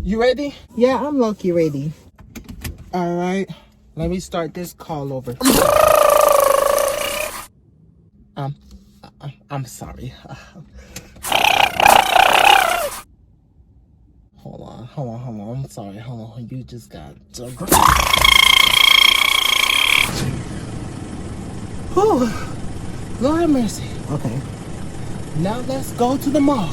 You ready? Yeah, I'm low-key ready. All right. Let me start this call over. I'm sorry. Hold on. I'm sorry. Hold on. You just got... Whew. Lord have mercy. Okay. Now let's go to the mall.